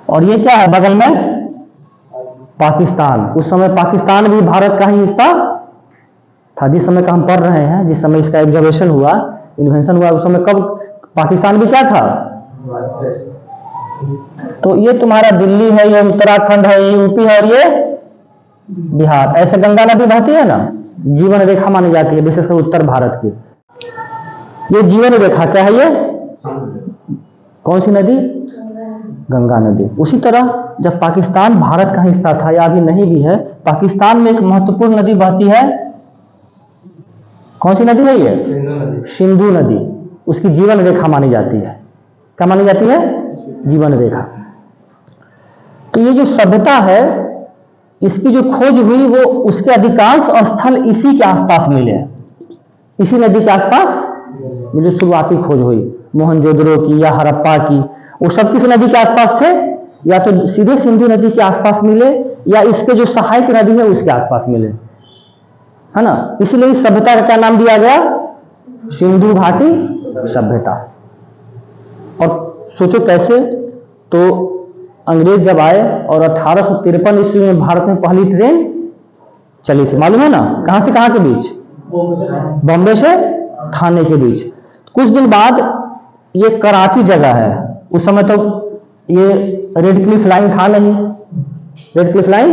और ये क्या है बगल में? पाकिस्तान। उस समय पाकिस्तान भी भारत का ही हिस्सा था। जिस समय का हम पढ़ रहे हैं, जिस समय इसका एग्जीबिशन हुआ, इन्वेंशन हुआ, उस समय कब पाकिस्तान भी क्या था? तो ये तुम्हारा दिल्ली है, ये उत्तराखंड है, ये यूपी है और ये बिहार। ऐसे गंगा नदी बहती है ना, जीवन रेखा मानी जाती है विशेषकर उत्तर भारत की। ये जीवन रेखा क्या है? ये कौन सी नदी? गंगा नदी। उसी तरह जब पाकिस्तान भारत का हिस्सा था या अभी नहीं भी है, पाकिस्तान में एक महत्वपूर्ण नदी बहती है। कौन सी नदी है ये? सिंधु नदी। उसकी जीवन रेखा मानी जाती है। क्या मानी जाती है? जीवन रेखा। तो ये जो सभ्यता है, इसकी जो खोज हुई वो उसके अधिकांश स्थल इसी के आसपास मिले, इसी नदी के आसपास जो शुरुआती खोज हुई मोहनजोदड़ो की या हड़प्पा की, वो सब किस नदी के आसपास थे? या तो सीधे सिंधु नदी के आसपास मिले या इसके जो सहायक नदी है उसके आसपास मिले, है ना। इसलिए इस सभ्यता का क्या नाम दिया गया? सिंधु घाटी सभ्यता। और सोचो कैसे, तो अंग्रेज जब आए और 1853 ईस्वी में भारत में पहली ट्रेन चली थी, मालूम है ना? कहां से कहां के बीच? बॉम्बे से थाने के बीच। कुछ दिन बाद ये कराची जगह है। उस समय तो ये रेड क्लिफ लाइन था नहीं। Red Cliff line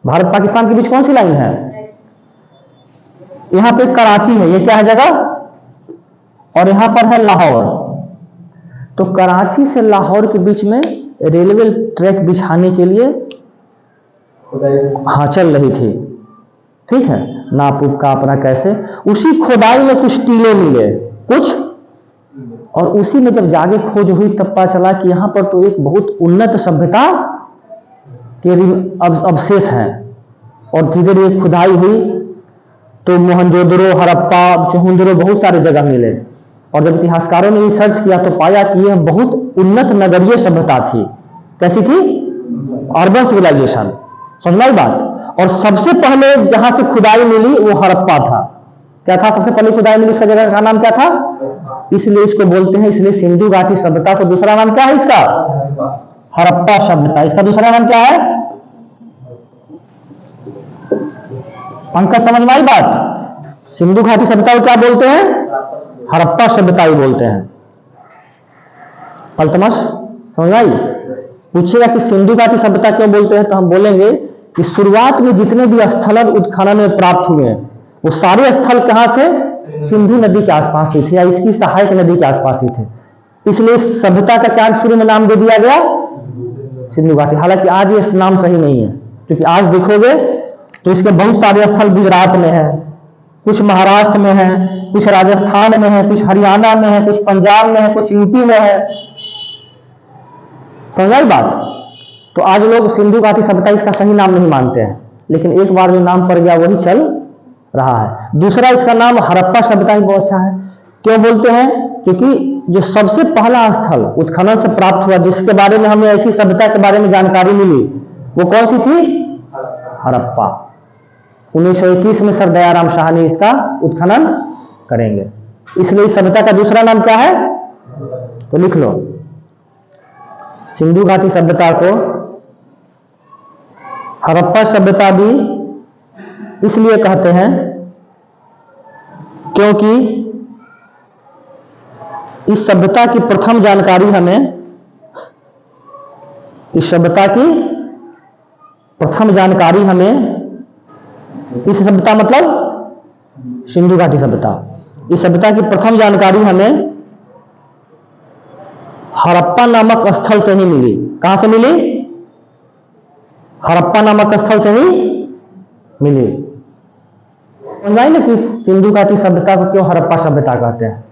Bharat Pakistan के बीच कौन सी लाइन है? यहां पे कराची है, ये क्या है जगह? और यहां पर है लाहौर। तो कराची से लाहौर के बीच में रेलवे ट्रैक बिछाने के लिए हाँ चल रही थी, ठीक है, नाप का अपना कैसे। उसी खोदाई में कुछ टीले मिले कुछ, और उसी में जब जाके खोज हुई तब पता चला कि यहाँ पर तो एक बहुत उन्नत सभ्यता के अवशेष हैं। और धीरे धीरे खुदाई हुई तो मोहनजोदड़ो, हड़प्पा, चहुंदरो बहुत सारे जगह मिले। और जब इतिहासकारों ने रिसर्च किया तो पाया कि यह बहुत उन्नत नगरीय सभ्यता थी। कैसी थी? Urban civilisation. समझ बात। और सबसे पहले जहां से खुदाई मिली वो हड़प्पा था। क्या था सबसे पहले खुदाई मिली? उसका जगह का नाम क्या था? इसलिए इसको बोलते हैं, इसलिए सिंधु घाटी सभ्यता को दूसरा नाम क्या है इसका? हड़प्पा सभ्यता। इसका दूसरा नाम क्या है? पंकज समझ में आई बात? सिंधु घाटी सभ्यता को क्या बोलते हैं? हड़प्पा सभ्यता ही बोलते हैं। अल्तमश समझ आई? पूछेगा कि सिंधु घाटी सभ्यता क्यों बोलते हैं, तो हम बोलेंगे कि शुरुआत में जितने भी स्थल उत्खनन में प्राप्त हुए वो सारे स्थल कहां से? सिंधु नदी के आसपास ही थे या इसकी सहायक नदी के आसपास ही थे। इसलिए सभ्यता का क्या शुरू में नाम दे दिया गया? सिंधु घाटी। हालांकि आज ये नाम सही नहीं है, क्योंकि आज देखोगे तो इसके बहुत सारे स्थल गुजरात में है, कुछ महाराष्ट्र में है, कुछ राजस्थान में है, कुछ हरियाणा में है, कुछ पंजाब में है, कुछ यूपी में है। समझ बात? तो आज लोग सिंधु घाटी सभ्यता इसका सही नाम नहीं मानते हैं, लेकिन एक बार जो नाम पड़ गया वही चल रहा है। दूसरा इसका नाम हड़प्पा सभ्यता ही बहुत अच्छा है। क्यों बोलते हैं? क्योंकि जो सबसे पहला स्थल उत्खनन से प्राप्त हुआ जिसके बारे में हमें ऐसी सभ्यता के बारे में जानकारी मिली वो कौन सी थी? हड़प्पा। 1921 में सर दयाराम शाह ने इसका उत्खनन करेंगे। इसलिए इस सभ्यता का दूसरा नाम क्या है? तो लिख लो, सिंधु घाटी सभ्यता को हड़प्पा सभ्यता भी इसलिए कहते हैं क्योंकि इस सभ्यता की प्रथम जानकारी हमें, इस सभ्यता की प्रथम जानकारी हमें, इस सभ्यता मतलब सिंधु घाटी सभ्यता, इस सभ्यता की प्रथम जानकारी हमें हड़प्पा नामक स्थल से ही मिली। कहां से मिली? हड़प्पा नामक स्थल से ही मिली। समझाई ना कि सिंधु घाटी सभ्यता को क्यों हड़प्पा सभ्यता कहते हैं?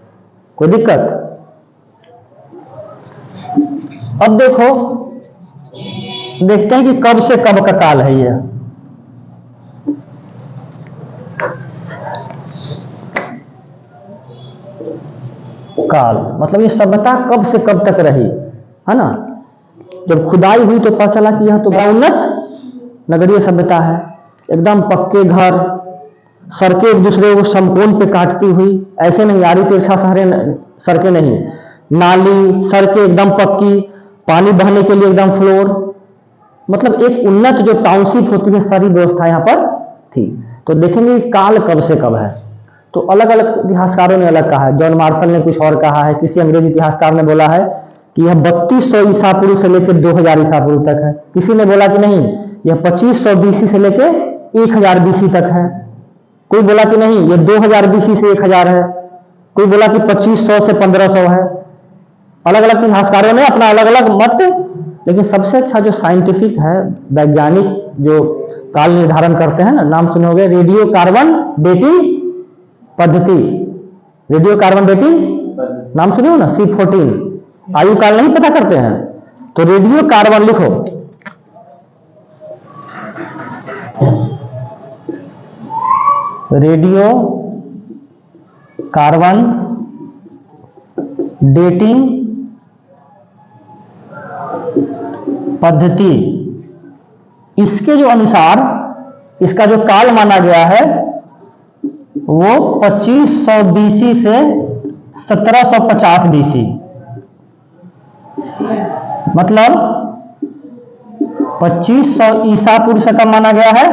कोई दिक्कत? अब देखो, देखते हैं कि कब से कब का काल है ये। काल मतलब ये सभ्यता कब से कब तक रही, है ना। जब खुदाई हुई तो पता चला कि यह तो उन्नत नगरीय सभ्यता है। एकदम पक्के घर, सड़कें एक दूसरे को समकोण पे काटती हुई, ऐसे नहीं आड़ी तिरछा सड़कें नहीं, नाली सड़कें एकदम पक्की, पानी बहने के लिए एकदम फ्लोर, मतलब एक उन्नत जो टाउनशिप होती है सारी व्यवस्था यहाँ पर थी। तो देखेंगे काल कब से कब है, तो अलग अलग इतिहासकारों ने अलग कहा है। जॉन मार्शल ने कुछ और कहा है, किसी अंग्रेजी इतिहासकार ने बोला है कि यह 3200 ईसा पूर्व से लेकर 2000 ईसा पूर्व तक है। किसी ने बोला कि नहीं यह 2500 बीसी से लेकर 1000 बीसी तक है। कोई बोला कि नहीं यह 2000 बीसी से 1000 है। कोई बोला कि 2500 से 1500 है। अलग अलग इतिहासकारों ने अपना अलग अलग मत, लेकिन सबसे अच्छा जो साइंटिफिक है, वैज्ञानिक जो काल निर्धारण करते हैं ना, नाम सुने होंगे रेडियो कार्बन डेटिंग पद्धति। रेडियो कार्बन डेटिंग नाम सुने हो ना, C14। आयु काल नहीं पता करते हैं तो रेडियो कार्बन लिखो, रेडियो कार्बन डेटिंग पद्धति। इसके जो अनुसार इसका जो काल माना गया है वो 2500 बीसी से 1750 बीसी, मतलब 2500 ईसा पूर्व से कब माना गया है,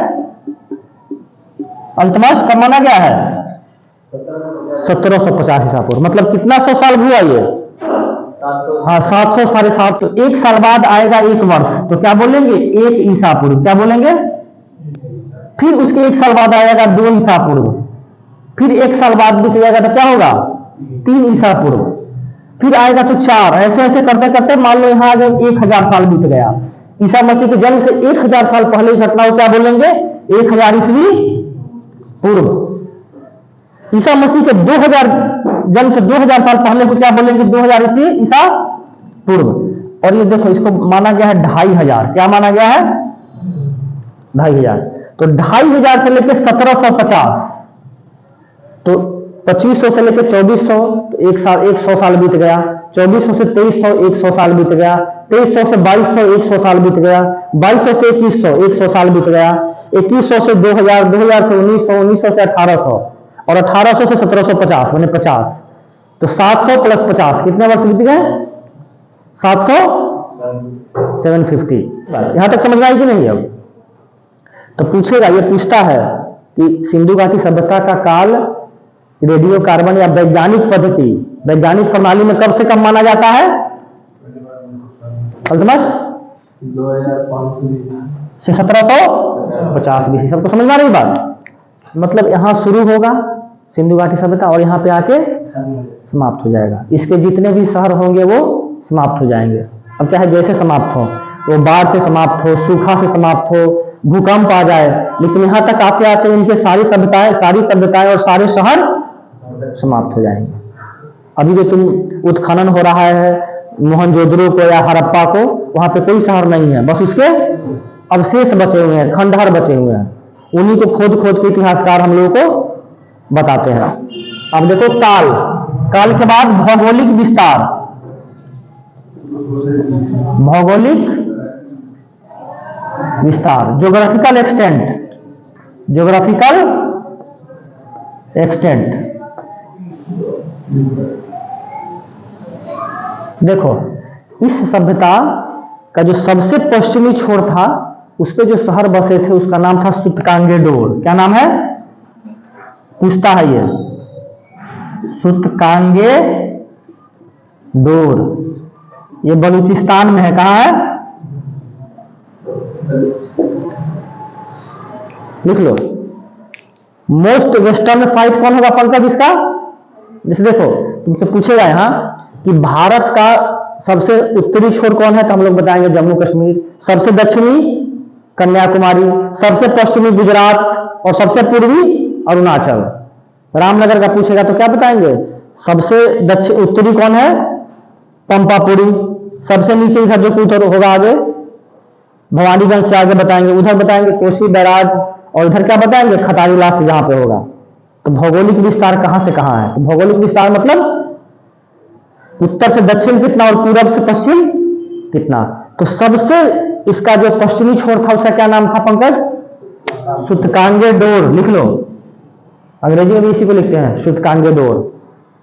अल्तमश कब माना गया है 1750 ईसा पूर्व, मतलब कितना 100 साल हुआ ये, हाँ 700 साढ़े 700। एक साल बाद आएगा एक वर्ष, तो क्या बोलेंगे 1 ईसा पूर्व, क्या बोलेंगे। फिर उसके एक साल बाद आएगा 2 ईसा पूर्व, फिर एक साल बाद बीत जाएगा तो क्या होगा 3 ईसा पूर्व, फिर आएगा तो 4। ऐसे ऐसे करते करते मान लो यहाँ आ गए 1000 साल बीत गया। ईसा मसीह के जन्म से 1000 साल पहले की घटना को क्या बोलेंगे 1000 ईस्वी पूर्व। ईसा मसीह के 2000 जन्म से 2000 साल पहले को क्या बोलेंगे 2000 ईस्वी ईसा पूर्व। और ये देखो इसको माना गया है 2500, क्या माना गया है 2500। तो 2500 से लेकर 1750, तो 2500 से लेकर 2400, तो एक साल 100 साल बीत गया। 2400 से 2300 100 साल बीत गया। 2300 से 2200 100 साल बीत गया। 2200 से 2100 100 साल बीत गया। 2100 से 2000, 2000 से 1900, 1900 से 1800 और 1800 से 1750 मैंने 50। तो 700 प्लस 50 कितने वर्ष बीत गए 700, 750। यहां तक समझ में आई कि नहीं। अब तो पूछेगा, ये पूछता है कि सिंधु घाटी सभ्यता का काल रेडियो कार्बन या वैज्ञानिक पद्धति, वैज्ञानिक प्रणाली में कब से कब माना जाता है, अल्तमश 2500 से 1750 बीसी। सबको समझ में आ रही बात। मतलब यहां शुरू होगा सिंधु घाटी सभ्यता और यहां पे आके समाप्त हो जाएगा। इसके जितने भी शहर होंगे वो समाप्त हो जाएंगे। अब चाहे जैसे समाप्त हो, वो बाढ़ से समाप्त हो, सूखा से समाप्त हो, भूकंप आ जाए, लेकिन यहां तक आते आते इनके सारी सभ्यताएं और सारे शहर समाप्त हो जाएंगे। अभी जो तुम उत्खनन हो रहा है मोहनजोदड़ो को या हड़प्पा को, वहां पे कोई शहर नहीं है, बस उसके अवशेष बचे हुए हैं, खंडहर बचे हुए हैं। उन्हीं को खोद खोद के इतिहासकार हम लोगों को बताते हैं। अब देखो काल के बाद भौगोलिक विस्तार, भौगोलिक विस्तार, ज्योग्राफिकल एक्सटेंट। देखो इस सभ्यता का जो सबसे पश्चिमी छोर था उस पे जो शहर बसे थे उसका नाम था सुतकांगेडोर। क्या नाम है, पूछता है ये, सुतकांगेडोर। ये बलूचिस्तान में है। कहां है, लिख लो। मोस्ट वेस्टर्न साइट कौन होगा पंकज इसका, जैसे देखो तुमसे पूछेगा यहां कि भारत का सबसे उत्तरी छोर कौन है, तो हम लोग बताएंगे जम्मू कश्मीर। सबसे दक्षिणी कन्याकुमारी, सबसे पश्चिमी गुजरात और सबसे पूर्वी अरुणाचल। रामनगर का पूछेगा तो क्या बताएंगे, सबसे दक्षिण उत्तरी कौन है, पंपापुरी। सबसे नीचे इधर जो उधर होगा आगे भवानीगंज से आगे बताएंगे, उधर बताएंगे कोसी बैराज, और इधर क्या बताएंगे खतारी लास्ट जहां पे होगा। तो भौगोलिक विस्तार कहां से कहां है, तो भौगोलिक विस्तार मतलब उत्तर से दक्षिण कितना और पूरब से पश्चिम कितना। तो सबसे इसका जो पश्चिमी छोर था उसका क्या नाम था पंकज, सुतकांगेडोर। लिख लो, अंग्रेजी में भी इसी को लिखते हैं सुतकांगेडोर।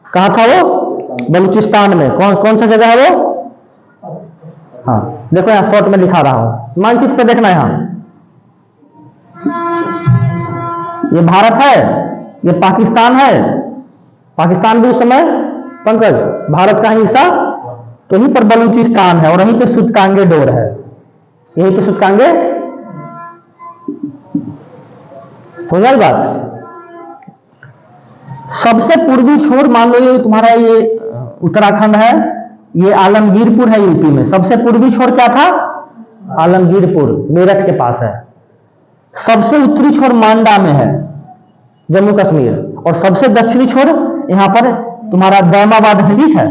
कहां था वो, बलूचिस्तान में। कौन सा जगह है वो, हाँ देखो यहाँ शॉर्ट में दिखा रहा हूं, मानचित्र पे देखना यहाँ, ये भारत है, ये पाकिस्तान है। पाकिस्तान भी उस समय पंकज भारत का हिस्सा, तो यहीं पर बलूचिस्तान है और यहीं पे सूचकांगे डोर है, यहीं पे सूचकांगे। समझ बात। सबसे पूर्वी छोर मान लो ये तुम्हारा ये उत्तराखंड है, ये आलमगीरपुर है यूपी में। सबसे पूर्वी छोर क्या था? आलमगीरपुर, मेरठ के पास है। सबसे उत्तरी छोर मांडा में है, जम्मू कश्मीर। और सबसे दक्षिणी छोर यहां पर तुम्हारा दैमाबाद है, ठीक है।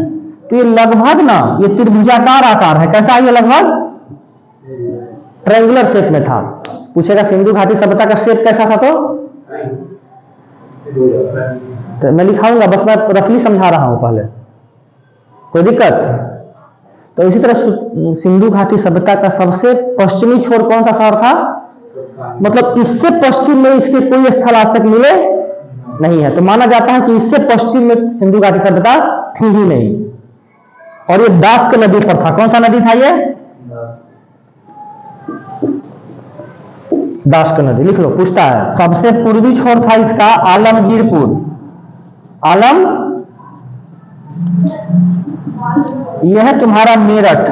तो ये लगभग ना ये त्रिभुजाकार आकार है। कैसा है ये? लगभग ट्रायंगुलर शेप में था। पूछेगा सिंधु घाटी सभ्यता का शेप कैसा था, तो मैं लिखाऊंगा, बस मैं रफली समझा रहा हूं पहले, कोई दिक्कत? तो इसी तरह सिंधु घाटी सभ्यता का सबसे पश्चिमी छोर कौन सा शहर था? मतलब इससे पश्चिम में इसके कोई स्थल आज तक मिले नहीं है। तो माना जाता है कि इससे पश्चिम में सिंधु घाटी सभ्यता थी ही नहीं। और ये दास्क नदी पर था। कौन सा नदी था ये? दास्क नदी। लिख लो, पूछता है। सबसे पूर्वी छोर था इसका आलमगीरपुर। आलम, यह है तुम्हारा मेरठ।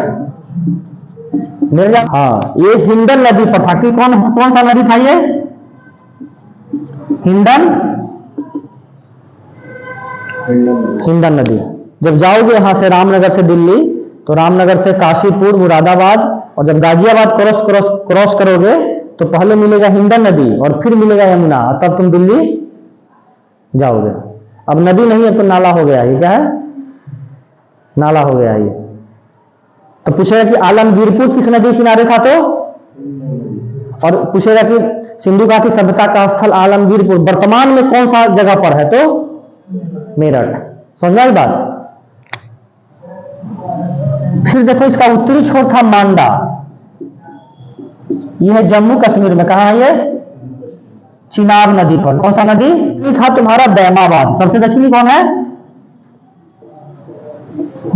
मेरठ, हाँ, ये हिंडन नदी पर था। कि कौन सा नदी था ये? हिंडन नदी। जब जाओगे यहां से रामनगर से दिल्ली, तो रामनगर से काशीपुर, मुरादाबाद, और जब गाजियाबाद क्रॉस करोगे तो पहले मिलेगा हिंडन नदी और फिर मिलेगा यमुना, तब तुम दिल्ली जाओगे। अब नदी नहीं है तो नाला हो गया। ये क्या है? नाला हो गया ये। तो पूछेगा कि आलमगीरपुर किस नदी किनारे था, तो और पूछेगा कि सिंधु घाटी सभ्यता का स्थल आलमगीरपुर वर्तमान में कौन सा जगह पर है, तो मेरठ। समझा बात। फिर देखो इसका उत्तरी छोर था मांडा। यह है जम्मू कश्मीर में। कहां है ये? चिनाब नदी पर। कौन सा नदी? ये था तुम्हारा दैमाबाद। सबसे दक्षिणी कौन है?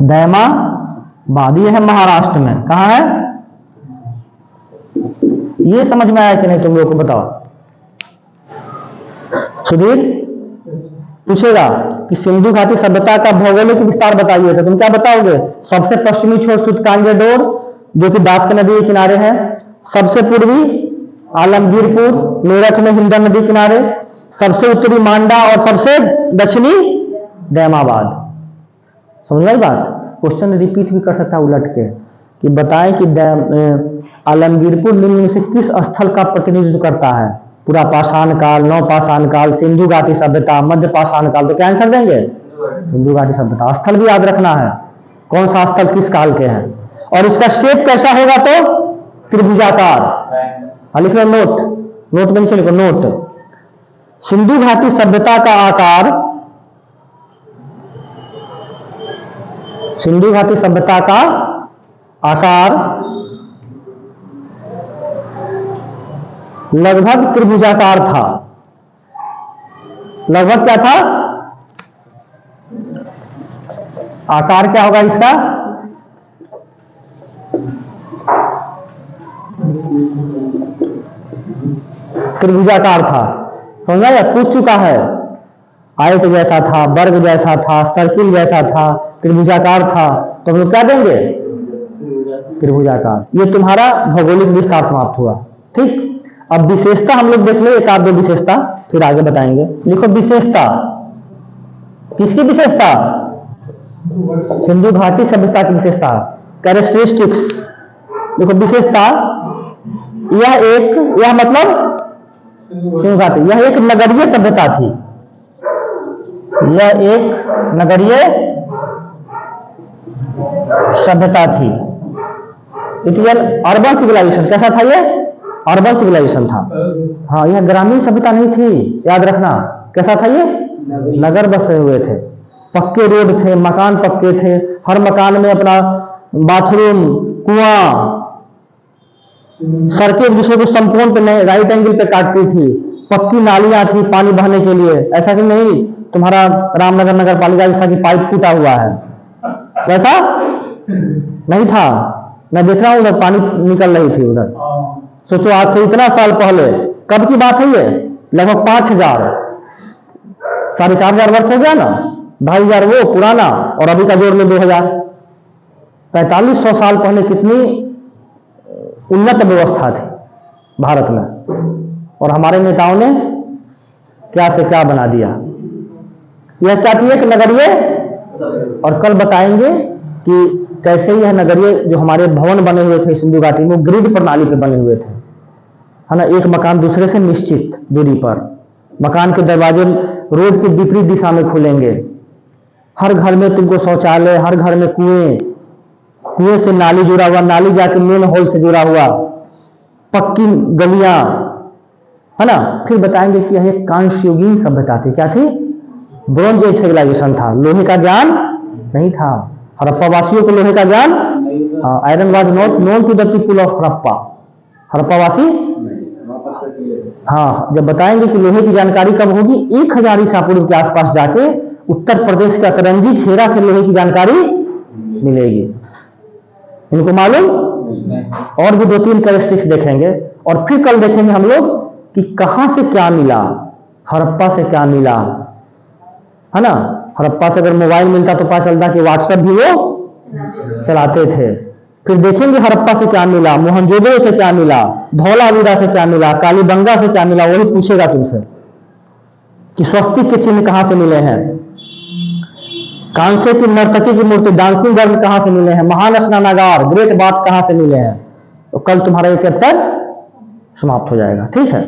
दैमाबाद। ये है महाराष्ट्र में। कहां है? ये समझ में आया कि नहीं तुम लोगों को? बताओ सुधीर। पूछेगा कि सिंधु घाटी सभ्यता का भौगोलिक विस्तार बताइए, तो तुम क्या बताओगे? सबसे पश्चिमी छोर सूचकांगे डोर, जो कि दास्क नदी के किनारे है। सबसे पूर्वी आलमगीरपुर, मेरठ में हिंडन नदी किनारे। सबसे उत्तरी मांडा और सबसे दक्षिणी दैमाबाद। समझ गई बात। क्वेश्चन रिपीट भी कर सकता है उलट के, कि बताएं कि आलमगीरपुर निम्न में से किस स्थल का प्रतिनिधित्व करता है? पूरा पाषाण काल, नव पाषाण काल, सिंधु घाटी सभ्यता, मध्य पाषाण काल। तो क्या आंसर देंगे? सिंधु घाटी सभ्यता। स्थल भी याद रखना है, कौन सा स्थल किस काल के हैं। और इसका शेप कैसा होगा? तो त्रिभुजाकार। लिख लो नोट, नोट में नीचे लिखो नोट। सिंधु घाटी सभ्यता का आकार, सिंधु घाटी सभ्यता का आकार लगभग त्रिभुजाकार था। लगभग क्या था? आकार क्या होगा इसका? त्रिभुजाकार था। समझा या? पूछ चुका है। आयत जैसा था, वर्ग जैसा था, सर्किल जैसा था, त्रिभुजाकार था। तो हम लोग क्या देंगे? त्रिभुजाकार। ये तुम्हारा भौगोलिक विस्तार समाप्त हुआ। ठीक। अब विशेषता हम लोग देख ले, एक आध दो विशेषता, फिर आगे बताएंगे। लिखो विशेषता। किसकी विशेषता? सिंधु घाटी सभ्यता की विशेषता, कैरेक्टरिस्टिक्स। देखो विशेषता, यह मतलब सिंधु घाटी, यह एक नगरीय सभ्यता थी। यह एक नगरीय सभ्यता थी। It was urban civilisation. कैसा था ये? अर्बन सिविलाइजेशन था। हाँ, यह ग्रामीण सभ्यता नहीं थी, याद रखना। कैसा था ये? नगर बसे हुए थे, पक्के रोड थे, मकान पक्के थे, हर मकान में अपना बाथरूम, कुआं, सड़कें दूसरे को समकोण पे राइट एंगल पे काटती थी, पक्की नालियां थी पानी बहने के लिए। ऐसा कि नहीं तुम्हारा रामनगर नगर पालिका जैसा कि पाइप फूटा हुआ है, वैसा नहीं था। मैं देख रहा हूं उधर पानी निकल रही थी उधर। सोचो आज से इतना साल पहले, कब की बात है ये? लगभग 5000 4,500 वर्ष हो गया ना, 2,500 वो पुराना और अभी का जोड़ में 2000, 4500 साल पहले कितनी उन्नत व्यवस्था थी भारत में, और हमारे नेताओं ने क्या से क्या बना दिया। यह क्या थी? एक नगरीय, और कल बताएंगे कि कैसे यह नगरीय जो हमारे भवन बने हुए थे सिंधु घाटी में, ग्रिड प्रणाली पे बने हुए थे, है ना। एक मकान दूसरे से निश्चित दूरी पर, मकान के दरवाजे रोड के विपरीत दिशा में खुलेंगे, हर घर में तुमको शौचालय, हर घर में कुएं, कुएं से नाली जुड़ा हुआ, नाली जाके मेन हॉल से जुड़ा हुआ, पक्की गलियां, है ना। फिर बताएंगे कि यह एक कांस्ययुगीन सभ्यता थी। क्या थी? ब्रॉन्ज एज सिविलाइजेशन था, लोहे का ज्ञान नहीं था। हड़प्पा वासियों को लोहे का ज्ञान, iron was not known to the people of Harappa. Harappa वासी, हाँ, जब बताएंगे कि लोहे की जानकारी कब होगी, 1000 ईसा पूर्व के आसपास जाके उत्तर प्रदेश के अतरंगी खेरा से लोहे की जानकारी मिलेगी। इनको मालूम? और भी 2-3 कैरेक्टरिस्टिक्स देखेंगे, और फिर कल देखेंगे हम लोग कि कहां से क्या मिला, हड़प्पा से क्या मिला, है ना। हड़प्पा से अगर मोबाइल मिलता तो पता चलता कि व्हाट्सएप भी वो चलाते थे। फिर देखेंगे हड़प्पा से क्या मिला, मोहनजोदड़ो से क्या मिला, धौलावीरा से क्या मिला, कालीबंगा से क्या मिला। वही पूछेगा तुमसे कि स्वस्तिक के चिन्ह कहां से मिले हैं, कांसे की नर्तकी की मूर्ति, डांसिंग गर्ल कहां से मिले हैं, महान स्नानागार, ग्रेट बाथ कहां से मिले हैं। तो कल तुम्हारा ये चैप्टर समाप्त हो जाएगा। ठीक है।